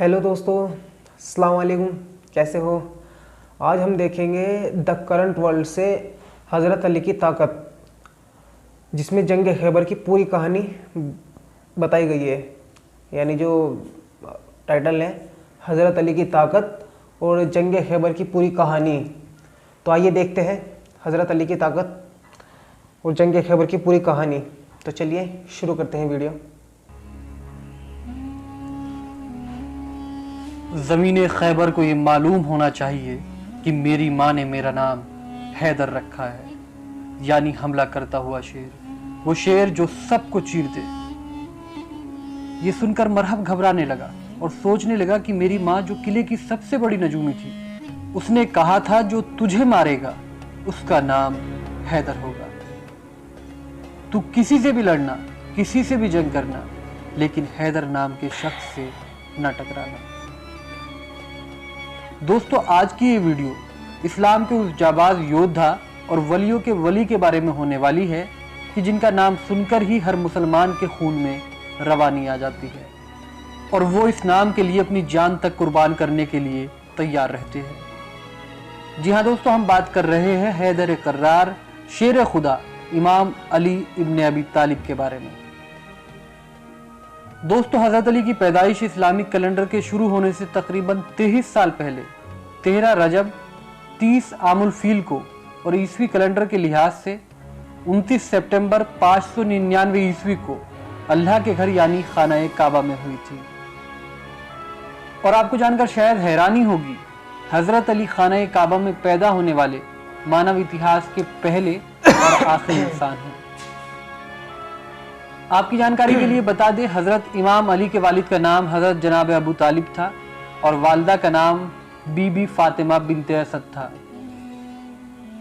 Hello दोस्तों, अस्सलाम वालेकुम। कैसे हो? आज हम देखेंगे द करंट वर्ल्ड से हज़रत अली की ताकत, जिसमें जंग खैबर की पूरी कहानी बताई गई है। यानी जो टाइटल है हज़रत अली की ताकत और जंग खैबर की पूरी कहानी। तो आइए देखते हैं हज़रत अली की ताकत और जंग खैबर की पूरी कहानी। तो चलिए शुरू करते हैं वीडियो। ज़मीन खैबर को ये मालूम होना चाहिए कि मेरी माँ ने मेरा नाम हैदर रखा है, यानी हमला करता हुआ शेर, वो शेर जो सबको चीर दे। ये सुनकर मरहब घबराने लगा और सोचने लगा कि मेरी माँ जो किले की सबसे बड़ी नजूमी थी, उसने कहा था जो तुझे मारेगा उसका नाम हैदर होगा। तू किसी से भी लड़ना, किसी से भी जंग करना, लेकिन हैदर नाम के शख्स से न टकराना। दोस्तों, आज की ये वीडियो इस्लाम के उस जाबाज योद्धा और वलियों के वली के बारे में होने वाली है कि जिनका नाम सुनकर ही हर मुसलमान के खून में रवानी आ जाती है और वो इस नाम के लिए अपनी जान तक कुर्बान करने के लिए तैयार रहते हैं। जी हाँ दोस्तों, हम बात कर रहे हैं हैदर कर्रार, शेर खुदा, इमाम अली इब्न अबी तालिब के बारे में। दोस्तों, हज़रत अली की पैदाइश इस्लामिक कैलेंडर के शुरू होने से तकरीबन 23 साल पहले 13 रजब 30 आमुल फील को और ईसवी कैलेंडर के लिहाज से 29 सितंबर 599 ईस्वी को अल्लाह के घर यानी खाना काबा में हुई थी। और आपको जानकर शायद हैरानी होगी, हज़रत अली खाना काबा में पैदा होने वाले मानव इतिहास के पहले और आखिरी इंसान हैं। आपकी जानकारी के लिए बता दें, हज़रत इमाम अली के वालिद का नाम हज़रत जनाब अबू तालिब था और वालिदा का नाम बीबी फातिमा बिनते असद था।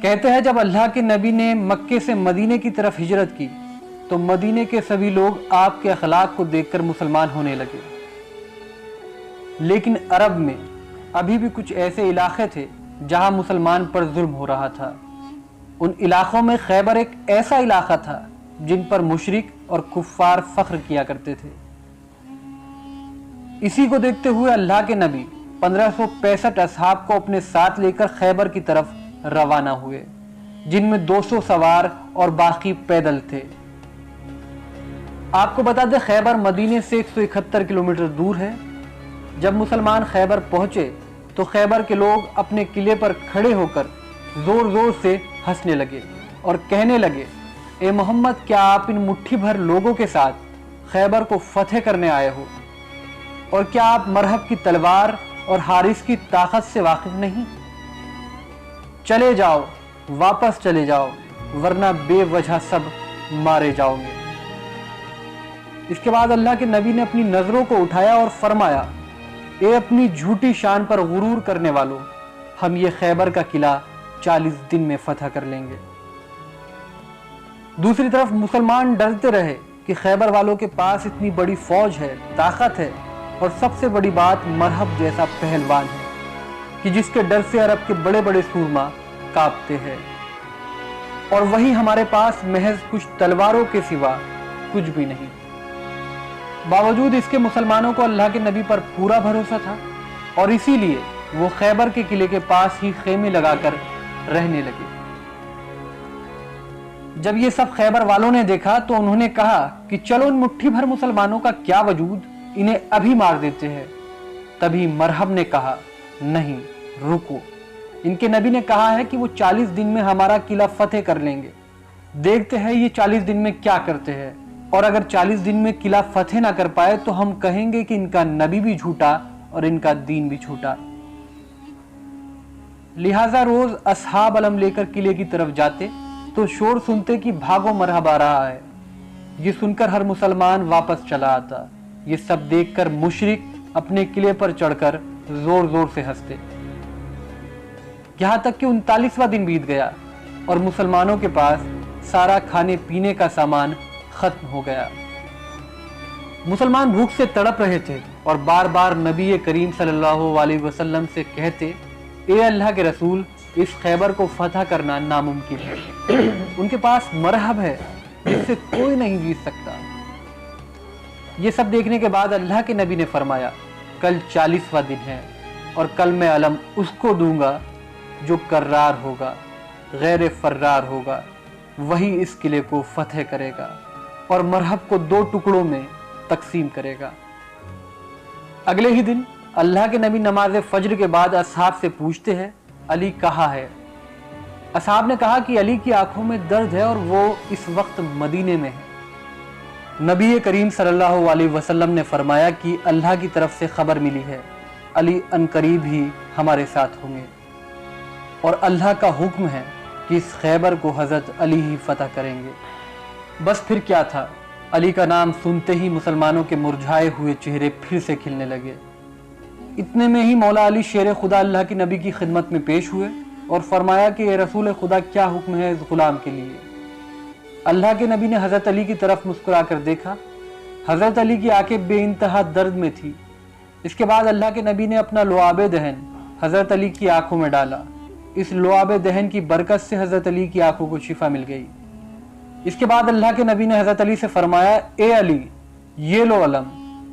कहते हैं जब अल्लाह के नबी ने मक्के से मदीने की तरफ हिजरत की तो मदीने के सभी लोग आपके अखलाक को देखकर मुसलमान होने लगे। लेकिन अरब में अभी भी कुछ ऐसे इलाके थे जहां मुसलमान पर जुल्म हो रहा था। उन इलाकों में खैबर एक ऐसा इलाका था जिन पर मुशरिक और कुफ्फार फख्र किया करते थे। इसी को देखते हुए अल्लाह के नबी 1565 असहाब को अपने साथ लेकर खैबर की तरफ रवाना हुए, जिनमें 200 सवार और बाकी पैदल थे। आपको बता दें, खैबर मदीने से 171 किलोमीटर दूर है। जब मुसलमान खैबर पहुंचे तो खैबर के लोग अपने किले पर खड़े होकर जोर जोर से हंसने लगे और कहने लगे, ए मोहम्मद, क्या आप इन मुट्ठी भर लोगों के साथ खैबर को फतेह करने आए हो? और क्या आप मरहब की तलवार और हारिस की ताकत से वाकिफ नहीं? चले जाओ, वापस चले जाओ, वरना बेवजह सब मारे जाओगे। इसके बाद अल्लाह के नबी ने अपनी नजरों को उठाया और फरमाया, ए अपनी झूठी शान पर गुरूर करने वालों, हम ये खैबर का किला 40 दिन में फतह कर लेंगे। दूसरी तरफ मुसलमान डरते रहे कि खैबर वालों के पास इतनी बड़ी फौज है, ताकत है और सबसे बड़ी बात मरहब जैसा पहलवान है कि जिसके डर से अरब के बड़े बड़े सूरमा कांपते हैं, और वही हमारे पास महज कुछ तलवारों के सिवा कुछ भी नहीं। बावजूद इसके मुसलमानों को अल्लाह के नबी पर पूरा भरोसा था और इसीलिए वो खैबर के किले के पास ही खेमे लगाकर रहने लगे। जब ये सब खैबर वालों ने देखा तो उन्होंने कहा कि चलो इन मुट्ठी भर मुसलमानों का क्या वजूद, इन्हें अभी मार देते हैं। तभी मरहब ने कहा, नहीं रुको, इनके नबी ने कहा है कि वो 40 दिन में हमारा किला फतेह कर लेंगे। देखते हैं ये 40 दिन में क्या करते हैं, और अगर 40 दिन में किला फतेह ना कर पाए तो हम कहेंगे कि इनका नबी भी झूठा और इनका दीन भी झूठा। लिहाजा रोज असहाब अलम लेकर किले की तरफ जाते तो शोर सुनते कि भागो मरहब आ रहा है। ये सुनकर हर मुसलमान वापस चला आता। ये सब देखकर मुशरिक अपने किले पर चढ़कर जोर जोर से हंसते। यहां तक कि 39वां दिन बीत गया और मुसलमानों के पास सारा खाने पीने का सामान खत्म हो गया। मुसलमान भूख से तड़प रहे थे और बार बार नबी करीम सल्लल्लाहु अलैहि वसल्लम से कहते, ए अल्लाह के रसूल, इस खैबर को फतह करना नामुमकिन है। उनके पास मरहब है जिससे कोई नहीं जीत सकता। ये सब देखने के बाद अल्लाह के नबी ने फरमाया, कल 40वां दिन है और कल मैं अलम उसको दूंगा जो कर्रार होगा, गैर फर्रार होगा, वही इस किले को फतह करेगा और मरहब को 2 टुकड़ों में तकसीम करेगा। अगले ही दिन अल्लाह के नबी नमाज फज्र के बाद असहाब से पूछते हैं, अली कहाँ है? असहाब ने कहा कि अली की आंखों में दर्द है और वो इस वक्त मदीने में है। नबी करीम सल्लल्लाहु अलैहि वसल्लम ने फरमाया कि अल्लाह की तरफ से खबर मिली है, अली अनकरीब ही हमारे साथ होंगे और अल्लाह का हुक्म है कि इस खैबर को हज़रत अली ही फतह करेंगे। बस फिर क्या था, अली का नाम सुनते ही मुसलमानों के मुरझाए हुए चेहरे फिर से खिलने लगे। इतने में ही मौला अली शेर खुदा अल्लाह की नबी की खिदमत में पेश हुए और फरमाया कि ये रसूल खुदा, क्या हुक्म है इस गुलाम के लिए? अल्लाह के नबी ने हज़रत अली की तरफ मुस्कुरा कर देखा। हज़रत अली की आंखें बेइंतहा दर्द में थी। इसके बाद अल्लाह के नबी ने अपना लुआब दहन हज़रत अली की आंखों में डाला। इस लुआब दहन की बरकत से हज़रत अली की आंखों को शिफा मिल गई। इसके बाद अल्लाह के नबी ने हज़रत अली से फरमाया, ए अली, ये लो अलम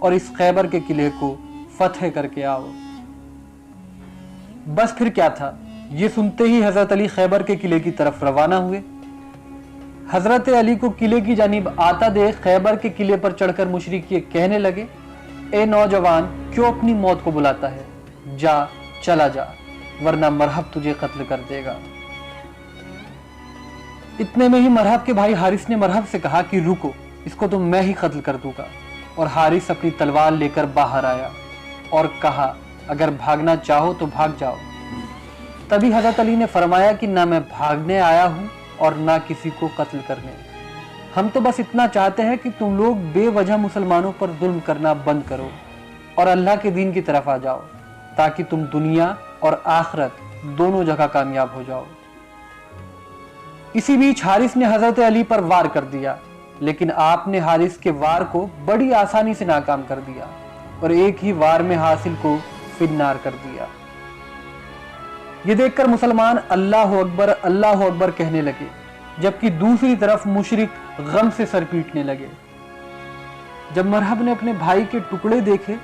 और इस खैबर के किले को फतह करके आओ। बस फिर क्या था, ये सुनते ही हज़रत अली खैबर के किले की तरफ रवाना हुए। हज़रत अली को किले की जानिब आता देख खैबर के किले पर चढ़कर मुशरिक ये कहने लगे, ए नौजवान, क्यों अपनी मौत को बुलाता है? जा, चला जा, वरना मरहब तुझे कत्ल कर देगा। इतने में ही मरहब के भाई हारिस ने मरहब से कहा कि रुको, इसको तो मैं ही कत्ल कर दूंगा। और हारिस अपनी तलवार लेकर बाहर आया और कहा, अगर भागना चाहो तो भाग जाओ। तभी हज़रत अली ने फरमाया कि ना मैं भागने आया हूं और ना किसी को कत्ल करने। हम तो बस इतना चाहते हैं कि तुम लोग बेवजह मुसलमानों पर जुल्म करना बंद करो और अल्लाह के दीन की तरफ आ जाओ, ताकि तुम दुनिया और आखिरत दोनों जगह कामयाब हो जाओ। इसी बीच हारिस ने हज़रत अली पर वार कर दिया, लेकिन आपने हारिस के वार को बड़ी आसानी से नाकाम कर दिया और एक ही वार में हासिल को फिन्नार कर दिया। ये देखकर मुसलमान अल्लाह अकबर कहने लगे, जबकि दूसरी तरफ मुशरिक गम से सर पीटने लगे। जब मरहब ने अपने भाई के टुकड़े देखे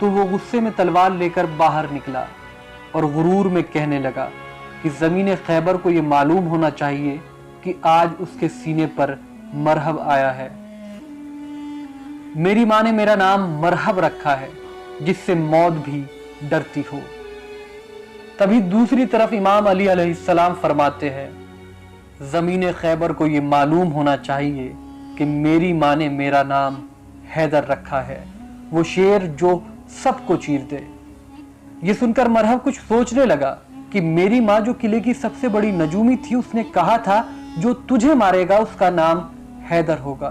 तो वो गुस्से में तलवार लेकर बाहर निकला और गुरूर में कहने लगा कि ज़मीन खैबर को ये मालूम होना चाहिए कि आज उसके सीने पर मरहब आया है। मेरी माँ ने मेरा नाम मरहब रखा है, जिससे मौत भी डरती हो। तभी दूसरी तरफ इमाम अली अलैहिस्सलाम फरमाते हैं, ज़मीन खैबर को ये मालूम होना चाहिए कि मेरी माँ ने मेरा नाम हैदर रखा है, वो शेर जो सबको चीर दे। ये सुनकर मरहब कुछ सोचने लगा कि मेरी माँ जो किले की सबसे बड़ी नजूमी थी, उसने कहा था जो तुझे मारेगा उसका नाम हैदर होगा।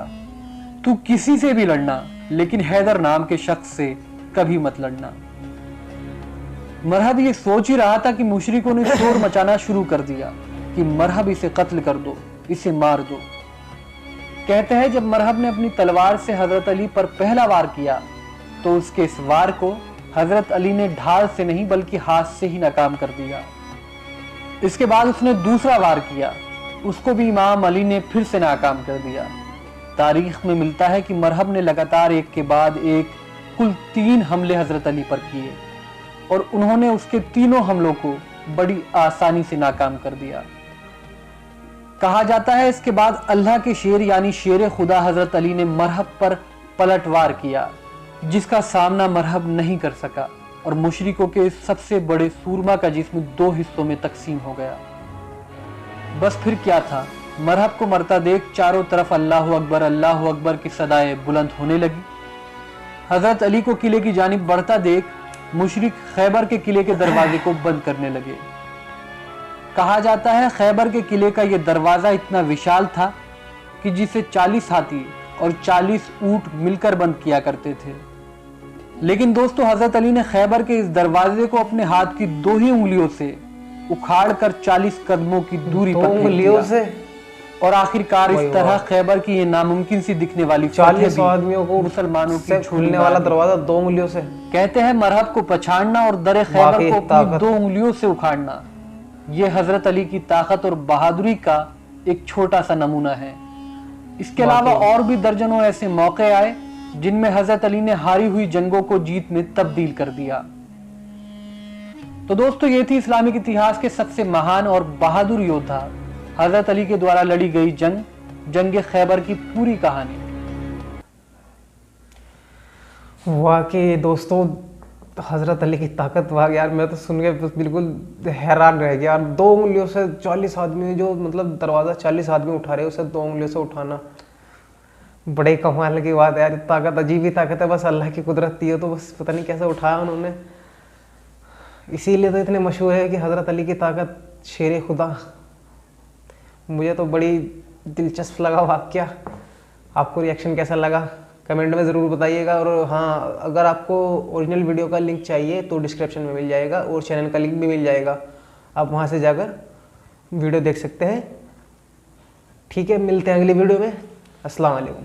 तू किसी से भी लड़ना, लेकिन हैदर नाम के शख्स से कभी मत लड़ना। मरहब ये सोच ही रहा था कि मुशरिकों ने शोर मचाना शुरू कर दिया कि मरहब इसे कत्ल कर दो, इसे मार दो। कहते हैं जब मरहब ने अपनी तलवार से हजरत अली पर पहला वार किया तो उसके इस वार को हजरत अली ने ढाल से नहीं बल्कि हाथ से ही नाकाम कर दिया। इसके बाद उसने दूसरा वार किया, उसको भी इमाम अली ने फिर से नाकाम कर दिया। तारीख में मिलता है कि मरहब ने लगातार एक के बाद एक कुल 3 हमले हजरत अली पर किए और उन्होंने उसके तीनों हमलों को बड़ी आसानी से नाकाम कर दिया। कहा जाता है इसके बाद अल्लाह के शेर यानी शेर खुदा हजरत अली ने मरहब पर पलटवार किया, जिसका सामना मरहब नहीं कर सका और मुशरिकों के सबसे बड़े सूरमा का जिस्म 2 हिस्सों में तकसीम हो गया। बस फिर क्या था, मरहब को मरता देख चारों तरफ अल्लाह अकबर की सदाएं बुलंद होने लगी। हजरत अली को किले की जानिब बढ़ता देख मुशरिक खैबर के किले के दरवाजे को बंद करने लगे। कहा जाता है खैबर के किले का यह दरवाजा इतना विशाल था कि जिसे 40 हाथी और 40 ऊंट मिलकर बंद किया करते थे। लेकिन दोस्तों, हजरत अली ने खैबर के इस दरवाजे को अपने हाथ की 2 ही उंगलियों से उखाड़कर 40 कदमों की दूरी पर फेंक दिया और आखिरकार इस तरह खैबर की ये नामुमकिन सी दिखने वाली 40 आदमियों को मुसलमानों की छूने वाला दरवाजा 2 उंगलियों से। कहते हैं मरहब को पछाड़ना और दर खैबर को अपनी 2 उंगलियों से उखाड़ना, ये हजरत अली की ताकत और बहादुरी का एक छोटा सा नमूना है। इसके अलावा और भी दर्जनों ऐसे मौके आए जिनमें हजरत अली ने हारी हुई जंगों को जीत में तब्दील कर दिया। तो दोस्तों, ये थी इस्लामिक इतिहास के सबसे महान और बहादुर योद्धा हजरत अली के द्वारा लड़ी गई जंग खैबर की पूरी कहानी। वाकई दोस्तों, हजरत अली की ताकत वाह यार, मैं तो सुन के बिल्कुल हैरान रह गया यार। 2 उंगलियों से 40 आदमी, जो मतलब दरवाज़ा 40 आदमी उठा रहे, उसे 2 उंगलियों से उठाना बड़े कमाल की बात है यार। ताकत अजीब ही ताकत है, बस अल्लाह की कुदरत थी, तो बस पता नहीं कैसे उठाया उन्होंने। इसीलिए तो इतने मशहूर है कि हजरत अली की ताकत शेर खुदा। मुझे तो बड़ी दिलचस्प लगा वाक़या। आपको रिएक्शन कैसा लगा कमेंट में ज़रूर बताइएगा। और हाँ, अगर आपको ओरिजिनल वीडियो का लिंक चाहिए तो डिस्क्रिप्शन में मिल जाएगा, और चैनल का लिंक भी मिल जाएगा, आप वहाँ से जाकर वीडियो देख सकते हैं। ठीक है, मिलते हैं अगली वीडियो में। अस्सलाम वालेकुम।